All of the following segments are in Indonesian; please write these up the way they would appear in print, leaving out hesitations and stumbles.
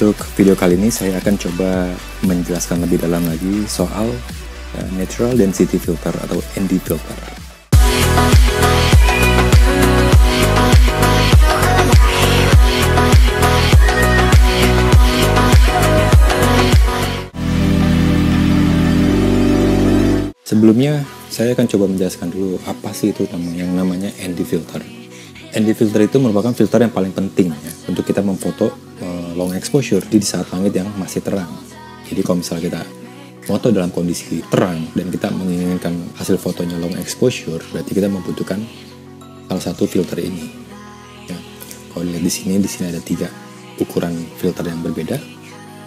Untuk video kali ini saya akan coba menjelaskan lebih dalam lagi soal Natural Density Filter atau ND filter. Sebelumnya saya akan coba menjelaskan dulu apa sih itu yang namanya ND filter. ND filter itu merupakan filter yang paling penting ya, untuk kita memfoto long exposure di saat langit yang masih terang. Jadi kalau misalnya kita foto dalam kondisi terang dan kita menginginkan hasil fotonya long exposure, berarti kita membutuhkan salah satu filter ini. Ya, kalau dilihat di sini ada 3 ukuran filter yang berbeda,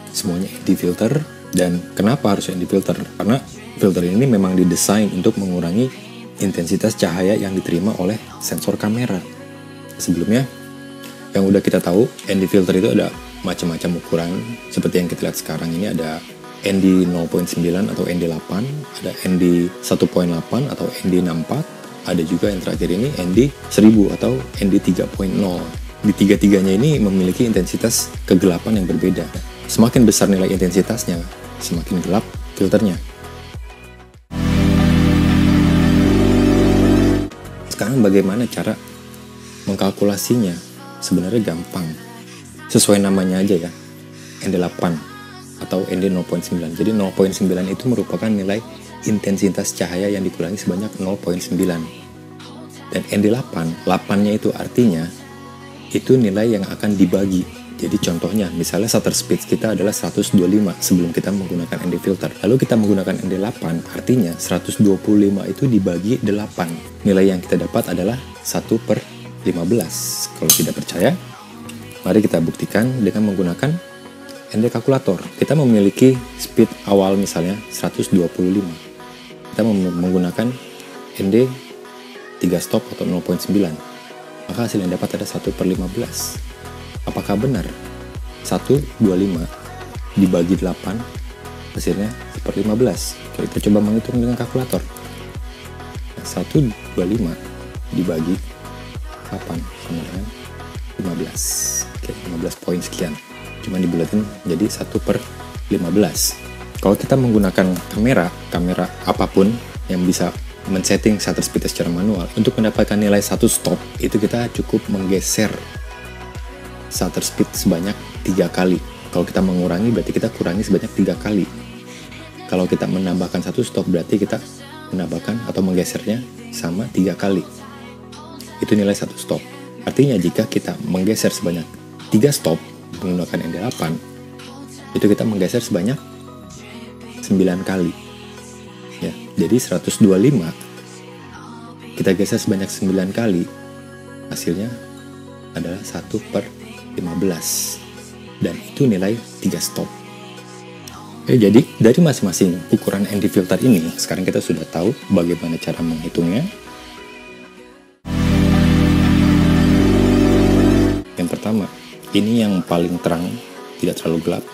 semuanya ND filter. Dan kenapa harus ND filter? Karena filter ini memang didesain untuk mengurangi intensitas cahaya yang diterima oleh sensor kamera. Sebelumnya, yang udah kita tahu, ND filter itu ada macam-macam ukuran. Seperti yang kita lihat sekarang ini ada ND 0.9 atau ND 8, ada ND 1.8 atau ND 64, ada juga yang terakhir ini ND 1000 atau ND 3.0. Di tiga-tiganya ini memiliki intensitas kegelapan yang berbeda. Semakin besar nilai intensitasnya, semakin gelap filternya. Sekarang bagaimana cara mengkalkulasinya? Sebenarnya gampang. Sesuai namanya aja ya, ND8 atau ND 0.9. Jadi 0.9 itu merupakan nilai intensitas cahaya yang dikurangi sebanyak 0.9. Dan ND8, 8-nya itu artinya itu nilai yang akan dibagi. Jadi contohnya, misalnya shutter speed kita adalah 125 sebelum kita menggunakan ND filter. Lalu kita menggunakan ND8, artinya 125 itu dibagi 8. Nilai yang kita dapat adalah 1/15. Kalau tidak percaya, mari kita buktikan dengan menggunakan ND kalkulator. Kita memiliki speed awal misalnya 125. Kita menggunakan ND 3 stop atau 0.9. Maka hasil yang dapat ada 1/15. Apakah benar? 125 dibagi 8 hasilnya 1/15. Kita coba menghitung dengan kalkulator. 125 dibagi 8 sama dengan 15. Oke, 15 poin sekian. Cuma dibulatin jadi 1/15. Kalau kita menggunakan kamera apapun yang bisa men-setting shutter speed secara manual, untuk mendapatkan nilai 1 stop, itu kita cukup menggeser shutter speed sebanyak 3 kali. Kalau kita mengurangi, berarti kita kurangi sebanyak 3 kali. Kalau kita menambahkan 1 stop, berarti kita menambahkan atau menggesernya sama 3 kali. Itu nilai 1 stop. Artinya jika kita menggeser sebanyak 3 stop menggunakan ND8, itu kita menggeser sebanyak 9 kali. Ya, jadi 125 kita geser sebanyak 9 kali, hasilnya adalah 1/15. Dan itu nilai 3 stop. Oke, jadi dari masing-masing ukuran ND filter ini, sekarang kita sudah tahu bagaimana cara menghitungnya. Yang pertama, ini yang paling terang, tidak terlalu gelap,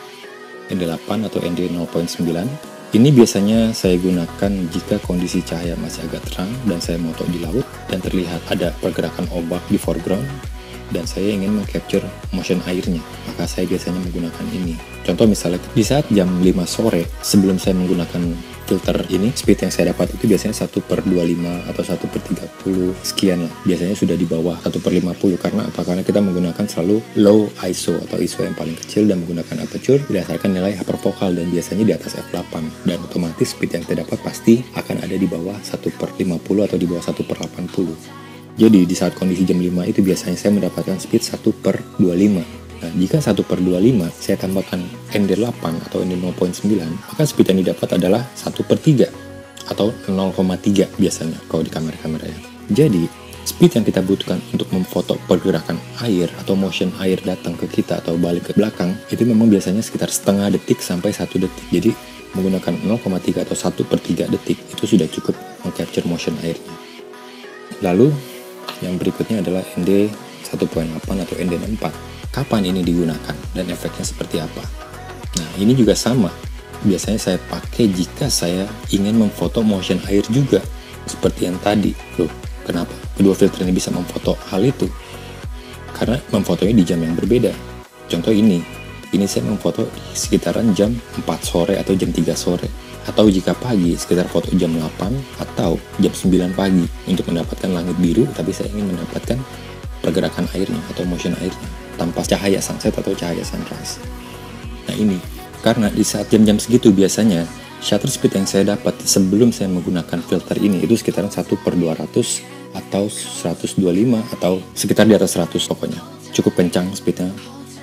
ND8 atau ND 0.9. Ini biasanya saya gunakan jika kondisi cahaya masih agak terang dan saya moto di laut dan terlihat ada pergerakan ombak di foreground dan saya ingin meng-capture motion airnya, maka saya biasanya menggunakan ini. Contoh misalnya di saat jam 5 sore sebelum saya menggunakan filter ini, speed yang saya dapat itu biasanya 1/25 atau 1/30 sekian lah. Biasanya sudah di bawah 1/50 karena apa? Karena kita menggunakan selalu low ISO atau ISO yang paling kecil dan menggunakan aperture berdasarkan nilai hyperfocal dan biasanya di atas f8, dan otomatis speed yang kita dapat pasti akan ada di bawah 1/50 atau di bawah 1/80. Jadi di saat kondisi jam 5 itu biasanya saya mendapatkan speed 1/25. Nah, jika 1/25 saya tambahkan ND8 atau ND 0.9, maka speed yang didapat adalah 1/3 atau 0,3 biasanya kalau di kamera-kamera ya. Jadi speed yang kita butuhkan untuk memfoto pergerakan air atau motion air datang ke kita atau balik ke belakang itu memang biasanya sekitar setengah detik sampai 1 detik. Jadi menggunakan 0,3 atau 1/3 detik itu sudah cukup meng-capture motion airnya. Lalu yang berikutnya adalah ND 1.8 atau ND 4. Kapan ini digunakan dan efeknya seperti apa? Nah, ini juga sama. Biasanya saya pakai jika saya ingin memfoto motion air juga. Seperti yang tadi. Loh, kenapa kedua filter ini bisa memfoto hal itu? Karena memfotonya di jam yang berbeda. Contoh ini, ini saya memfoto di sekitaran jam 4 sore atau jam 3 sore. Atau jika pagi, sekitar foto jam 8 atau jam 9 pagi untuk mendapatkan langit biru, tapi saya ingin mendapatkan pergerakan airnya atau motion airnya tanpa cahaya sunset atau cahaya sunrise. Nah ini, karena di saat jam-jam segitu biasanya shutter speed yang saya dapat sebelum saya menggunakan filter ini itu sekitaran 1/200 atau 125 atau sekitar di atas 100 pokoknya. Cukup kencang speednya.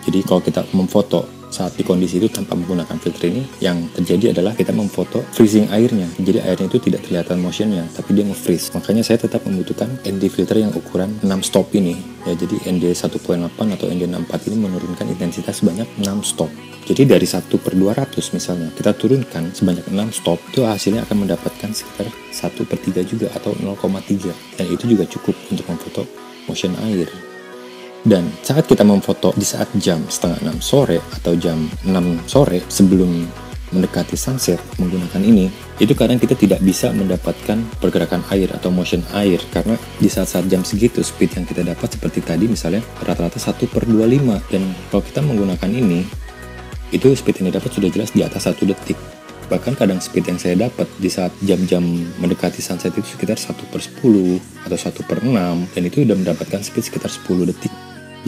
Jadi kalau kita memfoto saat di kondisi itu tanpa menggunakan filter ini, yang terjadi adalah kita memfoto freezing airnya. Jadi airnya itu tidak kelihatan motionnya, tapi dia nge-freeze. Makanya saya tetap membutuhkan ND filter yang ukuran 6 stop ini. Ya, jadi ND 1.8 atau ND 64 ini menurunkan intensitas sebanyak 6 stop. Jadi dari 1/200 misalnya, kita turunkan sebanyak 6 stop, itu hasilnya akan mendapatkan sekitar 1/3 juga atau 0,3. Dan itu juga cukup untuk memfoto motion air. Dan saat kita memfoto di saat jam setengah 6 sore atau jam 6 sore sebelum mendekati sunset menggunakan ini, itu kadang kita tidak bisa mendapatkan pergerakan air atau motion air karena di saat-saat jam segitu speed yang kita dapat seperti tadi misalnya rata-rata 1/25, dan kalau kita menggunakan ini itu speed yang didapat sudah jelas di atas 1 detik. Bahkan kadang speed yang saya dapat di saat jam-jam mendekati sunset itu sekitar 1/10 atau 1/6, dan itu sudah mendapatkan speed sekitar 10 detik.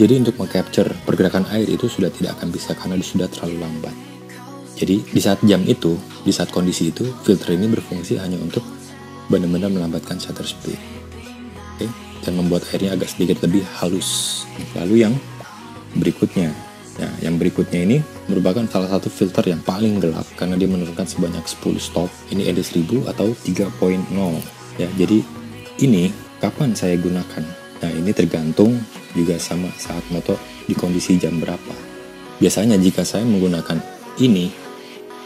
Jadi untuk mengcapture pergerakan air itu sudah tidak akan bisa karena sudah terlalu lambat. Jadi di saat jam itu, di saat kondisi itu, filter ini berfungsi hanya untuk benar-benar melambatkan shutter speed. Oke? Dan membuat airnya agak sedikit lebih halus. Lalu yang berikutnya. Nah, yang berikutnya ini merupakan salah satu filter yang paling gelap karena dia menurunkan sebanyak 10 stop. Ini ND 1000 atau 3.0. Ya, jadi ini kapan saya gunakan? Nah, ini tergantung juga sama saat moto di kondisi jam berapa. Biasanya jika saya menggunakan ini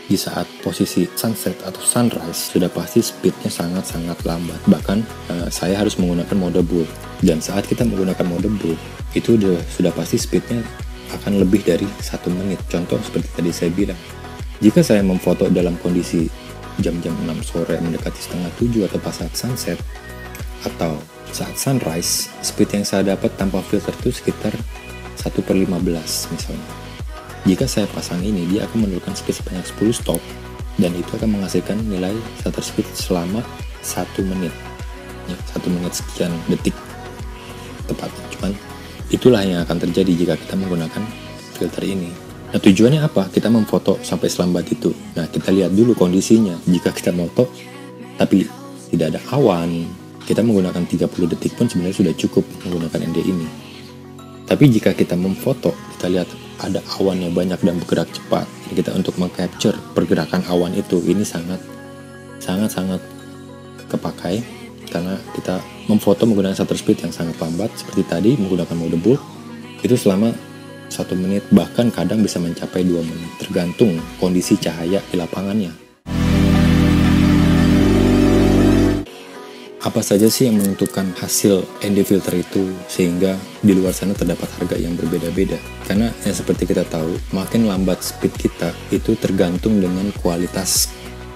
di saat posisi sunset atau sunrise, sudah pasti speednya sangat-sangat lambat. Bahkan saya harus menggunakan mode bull. Dan saat kita menggunakan mode bull, itu sudah pasti speednya akan lebih dari 1 menit. Contoh seperti tadi saya bilang, jika saya memfoto dalam kondisi jam-jam 6 sore mendekati setengah 7 atau pas saat sunset atau saat sunrise, speed yang saya dapat tanpa filter itu sekitar 1/15 misalnya. Jika saya pasang ini, dia akan menurunkan speed sebanyak 10 stop, dan itu akan menghasilkan nilai shutter speed selama 1 menit. Ya, 1 menit sekian detik tepatnya. Cuman itulah yang akan terjadi jika kita menggunakan filter ini. Nah, tujuannya apa? Kita memfoto sampai selambat itu. Nah, kita lihat dulu kondisinya. Jika kita foto tapi tidak ada awan, kita menggunakan 30 detik pun sebenarnya sudah cukup menggunakan ND ini. Tapi jika kita memfoto, kita lihat ada awan yang banyak dan bergerak cepat. Jadi kita untuk mengcapture pergerakan awan itu, ini sangat kepakai karena kita memfoto menggunakan shutter speed yang sangat lambat seperti tadi menggunakan mode bull itu selama 1 menit, bahkan kadang bisa mencapai 2 menit tergantung kondisi cahaya di lapangannya. Apa saja sih yang menentukan hasil ND filter itu sehingga di luar sana terdapat harga yang berbeda-beda? Karena yang seperti kita tahu, makin lambat speed kita itu tergantung dengan kualitas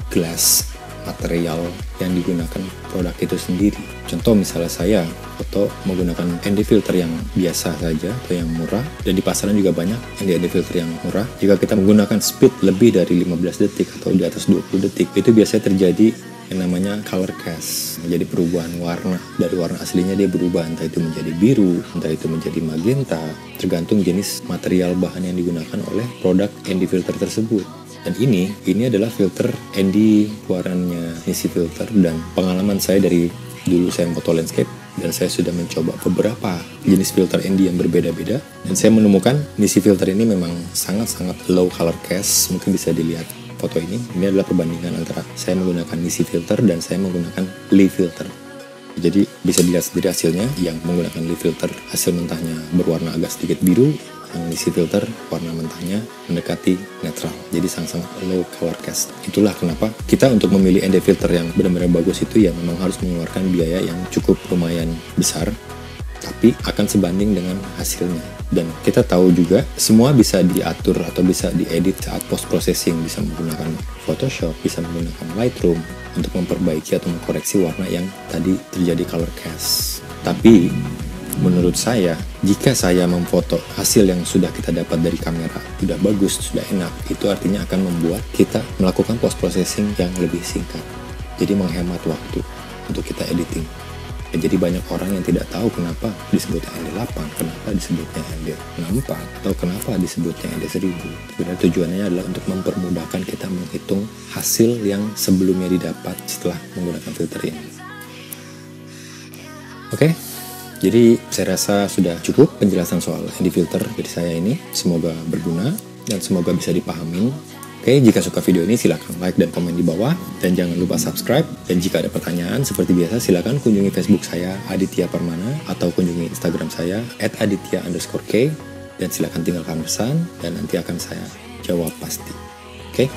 glass material yang digunakan produk itu sendiri. Contoh misalnya saya foto menggunakan ND filter yang biasa saja atau yang murah, dan di pasaran juga banyak ND filter yang murah. Jika kita menggunakan speed lebih dari 15 detik atau di atas 20 detik, itu biasanya terjadi yang namanya color cast. Jadi perubahan warna, dari warna aslinya dia berubah, entah itu menjadi biru, entah itu menjadi magenta, tergantung jenis material bahan yang digunakan oleh produk ND filter tersebut. Dan ini adalah filter ND warnanya Nisi Filter, dan pengalaman saya dari dulu saya foto landscape dan saya sudah mencoba beberapa jenis filter ND yang berbeda-beda, dan saya menemukan Nisi Filter ini memang sangat-sangat low color cast. Mungkin bisa dilihat foto ini adalah perbandingan antara saya menggunakan Nisi Filter dan saya menggunakan Lee Filter. Jadi bisa dilihat sendiri hasilnya. Yang menggunakan Lee Filter hasil mentahnya berwarna agak sedikit biru, yang Nisi Filter warna mentahnya mendekati netral, jadi sangat-sangat low color cast. Itulah kenapa kita untuk memilih ND filter yang benar-benar bagus itu ya memang harus mengeluarkan biaya yang cukup lumayan besar, tapi akan sebanding dengan hasilnya. Dan kita tahu juga semua bisa diatur atau bisa diedit saat post processing, bisa menggunakan Photoshop, bisa menggunakan Lightroom untuk memperbaiki atau mengkoreksi warna yang tadi terjadi color cast. Tapi menurut saya, jika saya memfoto hasil yang sudah kita dapat dari kamera, sudah bagus, sudah enak, itu artinya akan membuat kita melakukan post processing yang lebih singkat. Jadi menghemat waktu untuk kita editing. Jadi banyak orang yang tidak tahu kenapa disebutnya ND8, kenapa disebutnya ND64, atau kenapa disebutnya ND1000. Sebenarnya tujuannya adalah untuk mempermudahkan kita menghitung hasil yang sebelumnya didapat setelah menggunakan filter ini. Oke, jadi saya rasa sudah cukup penjelasan soal ND filter dari saya ini. Semoga berguna dan semoga bisa dipahamin. Oke, jika suka video ini silahkan like dan komen di bawah. Dan jangan lupa subscribe. Dan jika ada pertanyaan, seperti biasa silahkan kunjungi Facebook saya, Aditya Permana. Atau kunjungi Instagram saya, @aditya_k. Dan silahkan tinggalkan pesan, dan nanti akan saya jawab pasti. Oke?